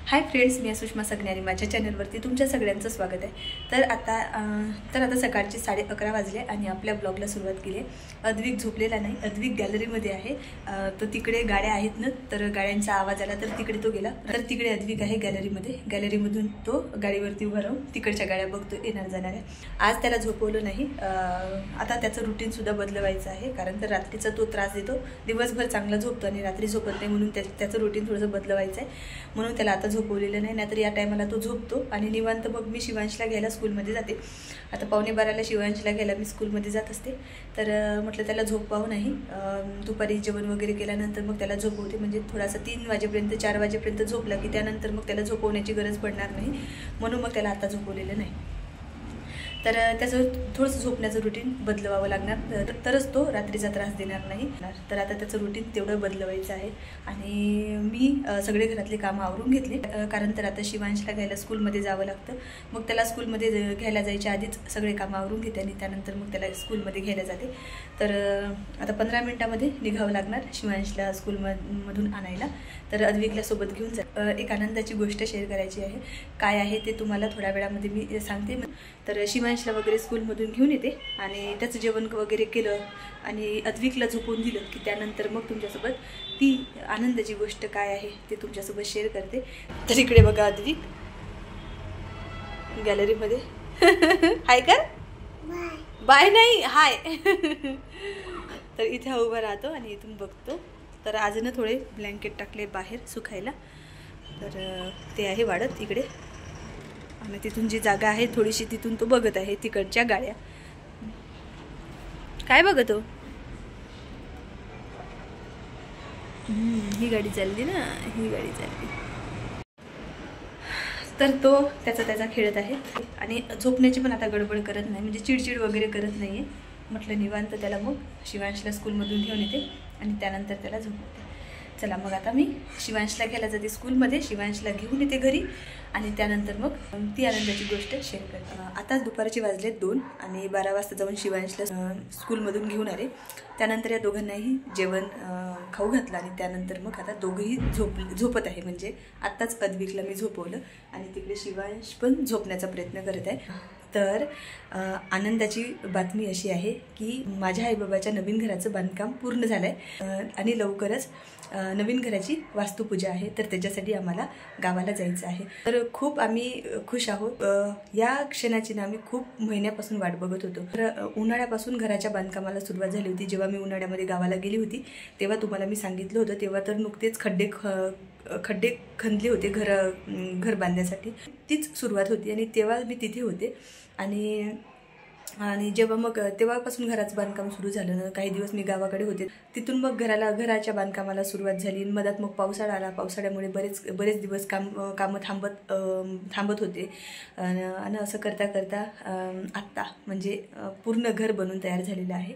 Hi friends, मी सुषमा सगण्यारी माझ्या चॅनलवरती तुमच्या सगळ्यांचं स्वागत आहे। तर आता सकाळचे 11:30 वाजले आणि आपल्या ब्लॉगला सुरुवात केली आहे। अद्विक झोपलेला नाही, अद्विक गॅलरीमध्ये आहे। तो तिकडे गाड्या आहेत ना, तर गाड्यांचा आवाज आला तर तिकडे तो गेला। तर तिकडे अद्विक आहे गॅलरीमध्ये, गॅलरीमधून तो गाडीवरती उभा राहून तिकडच्या गाड्या बघतो, येणार जाणार आहे। आज त्याला झोपवलं नाही, आता त्याचं रुटीन सुद्धा बदलवायचं आहे, कारण तर रात्रीचा तो त्रास देतो, दिवसभर चांगला झोपतो आणि रात्री झोपत नाही, म्हणून त्याचं रुटीन थोडंसं बदलवायचं आहे। म्हणून त्याला आता झोपवलेलं नाही, नाहीतर या टायमाला तो झोपतो आणि निवांत मग मी शिवांशला घ्यायला स्कूलमध्ये जाते। आता 11:45ला शिवांशला घ्यायला मी स्कूलमध्ये जात असते। तर म्हटलं त्याला झोपवावं नाही, दुपारी जेवण वगैरे केल्यानंतर मग त्याला झोपवते, म्हणजे थोडासा 3 वाजेपर्यंत 4 वाजेपर्यंत झोपला की त्यानंतर मग त्याला झोपवण्याची गरज पडणार नाही, म्हणून मग त्याला आता झोपवलेलं नाही। तर त्याचं थोडंसं झोपण्याचं रुटीन बदलवावं लागणार, तरच तो रात्रीचा त्रास देणार नाही। तर आता त्याचं रुटीन तेवढं बदलवायचं आहे आणि मी सगळे घरातले कामं आवरून घेतले, कारण तर आता शिवांशला घ्यायला स्कूलमध्ये जावं लागतं। मग त्याला स्कूलमध्ये घ्यायला जायच्या आधीच सगळे कामं आवरून घेते आणि त्यानंतर मग त्याला स्कूलमध्ये घ्यायला जाते। तर आता 15 मिनिटामध्ये निघावं लागणार शिवांशला स्कूलमधून आणायला। तर अद्विकला सोबत घेऊन जा। एक आनंदाची गोष्ट शेअर करायची आहे, काय आहे ते तुम्हाला थोड्या वेळामध्ये मी सांगते। तर शिवांशला वगैरे स्कूलमधून घेऊन येते आणि त्याचं जेवण वगैरे केलं आणि अद्विकला झोपवून दिलं की त्यानंतर मग तुमच्यासोबत ती आनंदाची गोष्ट काय आहे ते तुमच्यासोबत शेअर करते। तर इकडे बघा अद्विक गॅलरीमध्ये हाय कर, बाय नाही हाय। तर इथे उभा राहतो आणि इथून बघतो। तर आज ना थोडे ब्लँकेट टाकले बाहेर सुकायला, तर ते आहे वाढत इकडे आणि तिथून जी जागा आहे थोडीशी तिथून तो बघत आहे तिकडच्या गाड्या। काय बघतो? ही गाडी चालली ना, ही गाडी चालली। तर तो त्याचा खेळत आहे आणि झोपण्याची पण आता गडबड करत नाही, म्हणजे चिडचिड वगैरे करत नाही आहे। म्हटलं निवांत त्याला मग शिवांशला स्कूलमधून घेऊन येते आणि त्यानंतर त्याला झोपवते। चला मग आता मी शिवांशला घ्यायला जाते स्कूलमध्ये, शिवांशला घेऊन येते घरी आणि त्यानंतर मग ती आनंदाची गोष्ट शेअर करते। आताच दुपारचे वाजले 2 आणि 12 वाजता जाऊन शिवांशला स्कूलमधून घेऊन आले। त्यानंतर या दोघांनाही जेवण खाऊ घातलं आणि त्यानंतर मग आता दोघंही झोपत आहे, म्हणजे आत्ताच अद्विकला मी झोपवलं आणि तिकडे शिवांश पण झोपण्याचा प्रयत्न करत आहे। तर आनंदाची बातमी अशी आहे की माझ्या आईबाबाच्या नवीन घराचं बांधकाम पूर्ण झालं आहे आणि लवकरच नवीन घराची वास्तुपूजा आहे, तर त्याच्यासाठी आम्हाला गावाला जायचं आहे। तर खूप आम्ही खुश आहोत। या क्षणाची ना आम्ही खूप महिन्यापासून वाट बघत होतो। तर उन्हाळ्यापासून घराच्या बांधकामाला सुरुवात झाली होती। जेव्हा मी उन्हाळ्यामध्ये गावाला गेली होती तेव्हा तुम्हाला मी सांगितलं होतं, तेव्हा तर नुकतेच खड्डे खणले होते घर बांधण्यासाठी, तीच सुरुवात होती आणि तेव्हा मी तिथे होते आणि जेव्हा मग तेव्हापासून घराचं बांधकाम सुरू झालं ना, काही दिवस मी गावाकडे होते, तिथून मग घराच्या बांधकामाला सुरुवात झाली। मधात मग पावसाळा आला, पावसाळ्यामुळे बरेच दिवस कामं थांबत होते आणि असं करता आत्ता म्हणजे पूर्ण घर बनून तयार झालेलं आहे।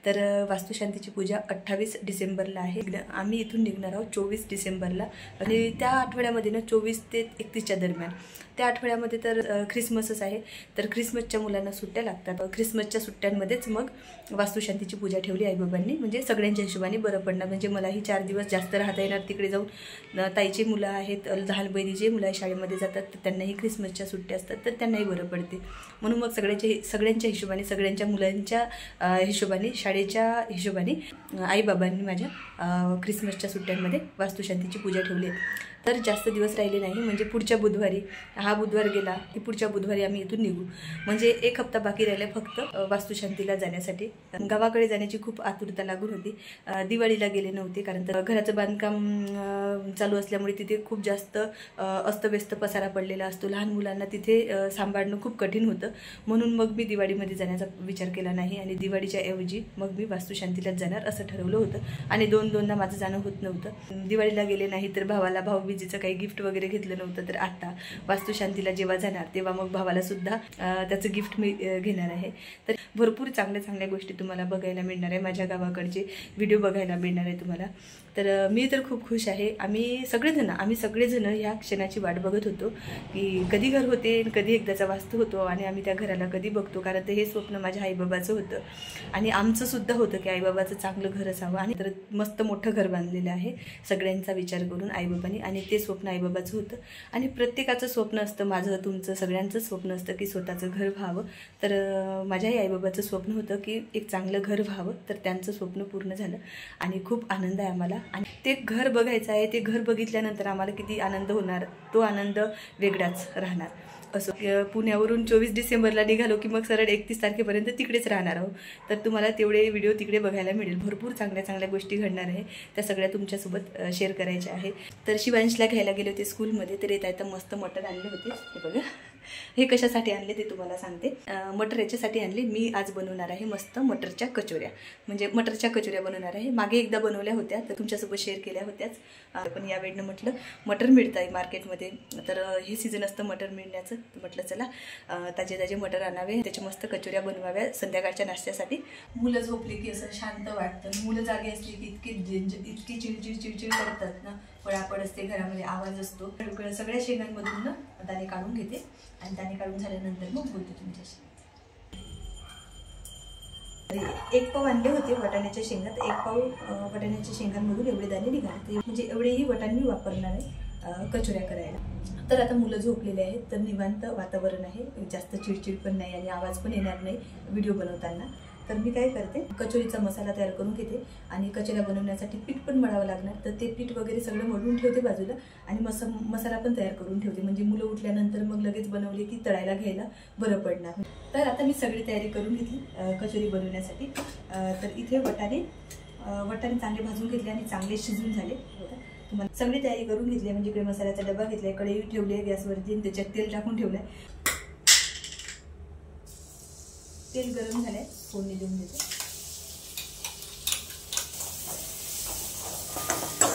तर वास्तुशांतीची पूजा 28 डिसेंबरला आहे। आम्ही इथून निघणार आहोत 24 डिसेंबरला आणि त्या आठवड्यामध्ये ना 24 ते 31च्या दरम्यान, त्या आठवड्यामध्ये तर ख्रिसमसच आहे। तर ख्रिसमसच्या मुलांना सुट्ट्या लागतात, ख्रिसमसच्या सुट्ट्यांमध्येच मग वास्तुशांतीची पूजा ठेवली आईबाबांनी, म्हणजे सगळ्यांच्या हिशोबाने बरं पडणार, म्हणजे मलाही 4 दिवस जास्त राहता येणार तिकडे जाऊन। ताईची मुलं आहेत, लहान बहिणीचे मुलं शाळेमध्ये जातात, तर त्यांनाही ख्रिसमसच्या सुट्ट्या असतात, तर त्यांनाही बरं पडते। म्हणून मग सगळ्यांच्या हिशोबाने, सगळ्यांच्या मुलांच्या हिशोबाने, शाळेच्या हिशोबाने आईबाबांनी माझ्या ख्रिसमसच्या सुट्ट्यांमध्ये वास्तुशांतीची पूजा ठेवली आहे। तर जास्त दिवस राहिले नाही, म्हणजे पुढच्या बुधवारी, हा बुधवार गेला की पुढच्या बुधवारी आम्ही इथून निघू, म्हणजे 1 हप्ता बाकी राहिला फक्त वास्तुशांतीला जाण्यासाठी। गावाकडे जाण्याची खूप आतुरता लागून होती। दिवाळीला गेले नव्हते, कारण तर घराचं बांधकाम चालू असल्यामुळे तिथे खूप जास्त अस्तव्यस्त पसारा पडलेला असतो, लहान मुलांना तिथे सांभाळणं खूप कठीण होतं, म्हणून मग मी दिवाळीमध्ये जाण्याचा विचार केला नाही आणि दिवाळीच्या ऐवजी मग मी वास्तुशांतीलाच जाणार असं ठरवलं होतं आणि दोनदा माझं जाणं होत नव्हतं। दिवाळीला गेले नाही तर भावाला भाऊबीजेचं काही गिफ्ट वगैरे घेतलं नव्हतं, तर आता वास्तुशांतीला जेव्हा जाणार तेव्हा मग भावाला सुद्धा त्याचं गिफ्ट मी घेणार आहे। तर भरपूर चांगल्या गोष्टी तुम्हाला बघायला मिळणार आहे, माझ्या गावाकडचे व्हिडिओ बघायला मिळणार आहे तुम्हाला। तर मी तर खूप खुश आहे. आम्ही सगळेजण ह्या क्षणाची वाट बघत होतो की कधी घर होते, कधी एकदाचा वास्तू होतो आणि आम्ही त्या घराला कधी बघतो. कारण ते हे स्वप्न माझ्या आईबाबाचं होतं आणि आमचंसुद्धा होतं की आईबाबाचं चांगलं घर असावं. आणि तर मस्त मोठं घर बांधलेलं आहे सगळ्यांचा विचार करून आईबाबांनी, आणि ते स्वप्न आईबाबाचं होतं. आणि प्रत्येकाचं स्वप्न असतं, माझं तुमचं सगळ्यांचं स्वप्न असतं की स्वतःचं घर व्हावं. तर माझ्याही आईबाबाचं स्वप्न होतं की एक चांगलं घर व्हावं. तर त्यांचं स्वप्न पूर्ण झालं आणि खूप आनंद आहे आम्हाला. आणि ते घर बघायचं आहे. ते घर बघितल्यानंतर आम्हाला किती आनंद होणार, तो आनंद वेगळाच राहणार. असं पुण्यावरून 24 डिसेंबरला निघालो की मग सरळ 31 तारखेपर्यंत तिकडेच राहणार आहोत. तर तुम्हाला तेवढे व्हिडिओ तिकडे बघायला मिळेल. भरपूर चांगल्या गोष्टी घडणार आहे, त्या सगळ्या तुमच्यासोबत शेअर करायच्या आहे. तर शिवांशला घ्यायला गेले होते स्कूलमध्ये. तर येता मस्त मटर आणले होते. हे बघा, हे कशासाठी आणले ते तुम्हाला सांगते. मटर याच्यासाठी आणले, मी आज बनवणार आहे मस्त मटरच्या कचोऱ्या. म्हणजे मटरच्या कचोऱ्या बनवणार आहे. मागे एकदा बनवल्या होत्या तर तुमच्यासोबत शेअर केल्या होत्याच. पण यावेळेनं म्हटलं मटर मिळतं आहे मार्केटमध्ये, तर हे सीझन असतं मटर मिळण्याचं. म्हटलं चला ताजे मटर आणावे, त्याच्या मस्त कचोऱ्या बनवाव्या संध्याकाळच्या नाश्त्यासाठी. मुलं झोपली की असं शांत वाटतं. मुलं जागे असली की इतकी चिडचिड करतात ना, पळापळ असते घरामध्ये, आवाज असतो. सगळ्या शेंगांमधून ना दाणे काढून घेते आणि दाणे काढून झाल्यानंतर मग बोलते तुमच्याशी. एक पाव आणले होते वाटाण्याच्या शेंगात. एक पाव वाटाण्याच्या शेंगांमधून एवढे दाणे निघाले, म्हणजे एवढेही वाटाणे मी वापरणार आहे कचोऱ्या करायला. तर आता मुलं झोपलेले आहेत, तर निवांत वातावरण आहे, जास्त चिडचिड पण नाही आणि आवाज पण येणार नाही व्हिडिओ बनवताना. तर मी काय करते, कचोरीचा मसाला तयार करून घेते आणि कचोऱ्या बनवण्यासाठी पीठ पण मळावं लागणार. तर ते पीठ वगैरे सगळं मळून ठेवते बाजूला आणि मसाला पण तयार करून ठेवते, म्हणजे मुलं उठल्यानंतर मग लगेच बनवले की तळायला घ्यायला बरं पडणार. तर आता मी सगळी तयारी करून घेतली कचोरी बनवण्यासाठी. तर इथे वटाणे चांगले भाजून घेतले आणि चांगले शिजून झाले. तुम्हाला सगळी तयारी करून घेतली. म्हणजे इकडे मसाल्याचा डबा घेतलाय, कढई ठेवली आहे गॅसवरती आणि त्याच्यात तेल टाकून ठेवलंय. तेल गरम झालंय, फोडणी देऊन देते.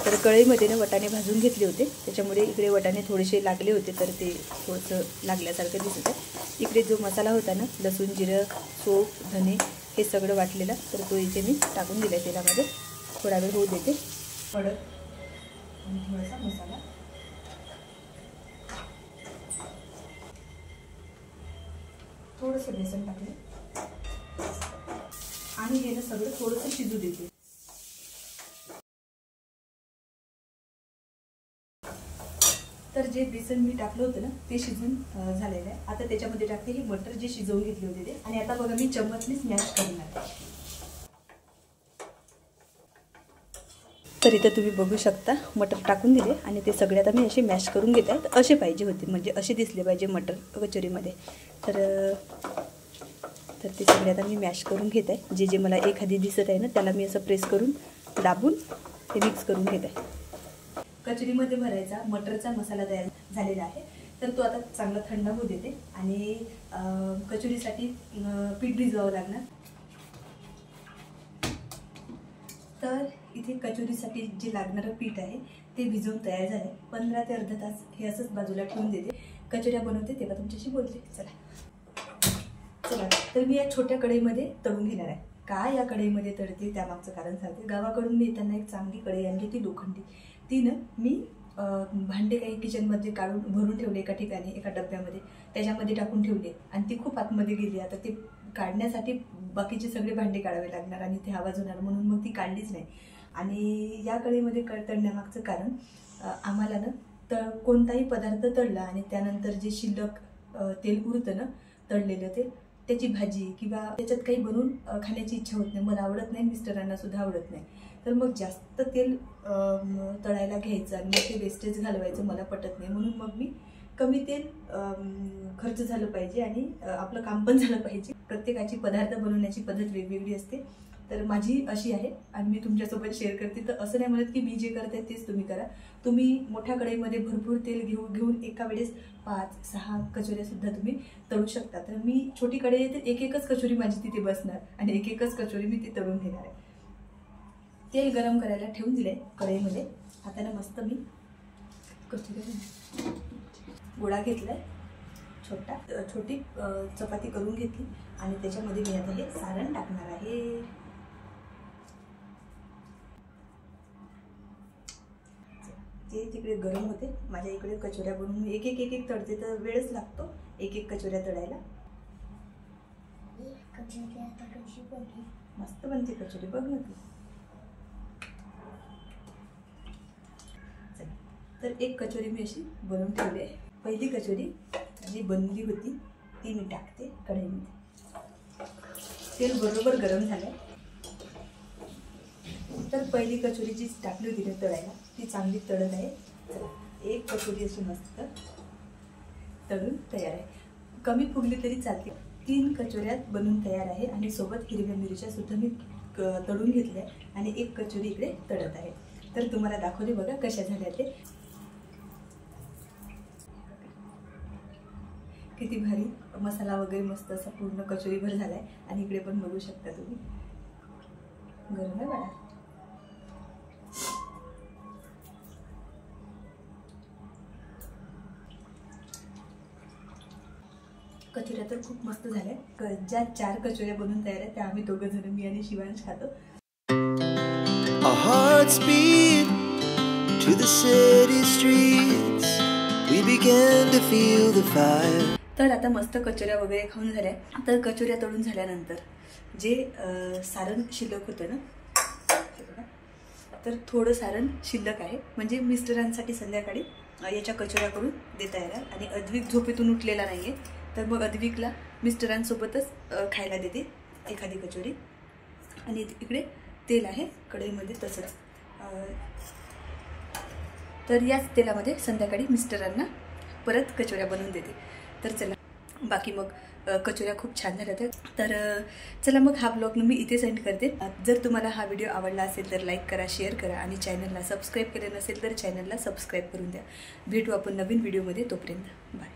तर कढईमध्ये ना वटाणे भाजून घेतले होते, त्याच्यामुळे इकडे वटाणे थोडेसे लागले होते, तर ते थोडंसं लागल्यासारखं दिसत आहे. इकडे जो मसाला होता ना, लसूण, जिरं, सोप, धने हे सगळं वाटलेलं, तर तो इथे मी टाकून दिला आहे तेलामध्ये. थोडा वेळ होऊ देते. कडक आणि थोडासा मसाला, थोडंसं बेसन टाकले आणि हे ना सगळं थोडंसं शिजू देते. तर जे बेसन मी टाकलं होतं ना ते शिजून झालेलं आहे. आता त्याच्यामध्ये टाकते हे मटर जे शिजवून घेतले होते ते. आणि आता बघा मी चम्मचनीच मॅश करणार. तर इथं तुम्ही बघू शकता मटर टाकून दिले आणि ते सगळे आता मी असे मॅश करून घेत आहे. असे पाहिजे होते, म्हणजे असे दिसले पाहिजे मटर कचोरीमध्ये. तर ते सगळे आता मी मॅश करून घेत आहे. जे मला एखादी दिसत आहे ना त्याला मी असं प्रेस करून दाबून ते मिक्स करून घेत आहे. कचोरीमध्ये भरायचा मटरचा मसाला तयार झालेला आहे. तर तो आता चांगला थंड होऊ देते आणि कचोरीसाठी पीठ भिजवावं लागणार. तर इथे कचोरीसाठी जे लागणारं पीठ आहे ते भिजवून तयार झाले. 15 ते अर्धा तास हे असंच बाजूला ठेवून देते. कचोऱ्या बनवते तेव्हा तुमच्याशी बोलते. चला तर मी या छोट्या कढईमध्ये तळून घेणार आहे. का या कढईमध्ये तळते त्यामागचं कारण सांगते. गावाकडून मी येताना एक चांगली कढई आणली होती लोखंडी. ती ना मी भांडे काही किचनमध्ये काढून भरून ठेवले एका ठिकाणी, एका डब्यामध्ये, त्याच्यामध्ये टाकून ठेवले आणि ती खूप आतमध्ये गेली. आता ते काढण्यासाठी बाकीचे सगळे भांडे काढावे लागणार आणि ते आवाज होणार, म्हणून मग ती काढलीच नाही. आणि या कढईमध्ये तळण्यामागचं कारण आम्हाला ना कोणताही पदार्थ तळला आणि त्यानंतर जे शिल्लक तेल उरतं ना तळलेलं ते, त्याची भाजी किंवा त्याच्यात काही बनवून खाण्याची इच्छा होत नाही. मला आवडत नाही, मिस्टरांना सुद्धा आवडत नाही. तर मग जास्त तेल तळायला घ्यायचं आणि मग ते वेस्टेज घालवायचं मला पटत नाही. म्हणून मग मी कमी तेल खर्च झालं पाहिजे आणि आपलं काम पण झालं पाहिजे. प्रत्येकाची पदार्थ बनवण्याची पद्धत वेगवेगळी असते. तर माझी अशी आहे आणि मी तुमच्यासोबत शेअर करते. तर असं नाही म्हणत की मी जे करते तेच तुम्ही करा. तुम्ही मोठ्या कढईमध्ये भरपूर तेल घेऊन एका वेळेस 5-6 कचोऱ्यासुद्धा तुम्ही तळू शकता. तर मी छोटी कढई आहे, तर एकच कचोरी माझी तिथे बसणार आणि एकच कचोरी मी ती तळून घेणार आहे. तेल गरम करायला ठेवून दिले कढईमध्ये. आता ना मस्त मी गोळा घेतलाय, छोटी चपाती करून घेतली आणि त्याच्यामध्ये मी आता हे सारण टाकणार आहे. ते तिकडे गरम होते, माझ्या इकडे कचोऱ्या बनवून एक एक तळते तर वेळच लागतो एक एक कचोऱ्या तळायला. मस्त बनते कचोरी, बघ ना तू. तर एक कचोरी मी अशी बनवून ठेवली आहे. पहिली कचोरी जी बनली होती ती मी टाकते कढईमध्ये. तेल बरोबर गरम झालंय. तर पहिली कचोरी जी टाकली होती ना तळायला ती चांगली तळत आहे. एक कचोरी अशी मस्त तळून तयार आहे. कमी फुगली तरी चालते. 3 कचोऱ्यात बनून तयार आहे आणि सोबत हिरव्या मिरच्या सुद्धा मी तळून घेतल्या आणि एक कचोरी इकडे तळत आहे. तर तुम्हाला दाखवते बघा कशा झाल्या ते. किती भारी मसाला वगैरे मस्त असा पूर्ण कचोरीभर झालाय. आणि इकडे पण बघू शकता तुम्ही, गरम आहे बाळा. कचोऱ्या तर खूप मस्त झाल्या. ज्या 4 कचोऱ्या बनवून तयार आहेत त्या आम्ही दोघं जण, मी आणि शिवांश खातो. Our hearts beat to the city streets. We began to feel the fire. तर आता मस्त कचोऱ्या वगैरे खाऊन झाल्या. तर कचोऱ्या तळून झाल्यानंतर जे सारण शिल्लक होतं ना, तर थोडं सारण शिल्लक आहे. म्हणजे मिस्टरांसाठी संध्याकाळी याच्या कचोऱ्या करून देता येणार. आणि अद्विक झोपेतून उठलेला नाही आहे, तर मग अद्विकला मिस्टरांसोबतच खायला देते एखादी कचोरी. आणि इकडे तेल आहे कढईमध्ये तसंच. तर याच तेलामध्ये संध्याकाळी मिस्टरांना परत कचोऱ्या बनवून देते. तर चला, बाकी मग कचोऱ्या खूप छान झाल्या होत्या. तर चला मग हा ब्लॉग मी इथेच एंड करते. जर तुम्हाला हा व्हिडिओ आवडला असेल तर लाईक करा, शेअर करा आणि चॅनलला सबस्क्राईब केले नसेल तर चॅनलला सबस्क्राईब करून द्या. भेटू आपण नवीन व्हिडिओमध्ये. तोपर्यंत बाय.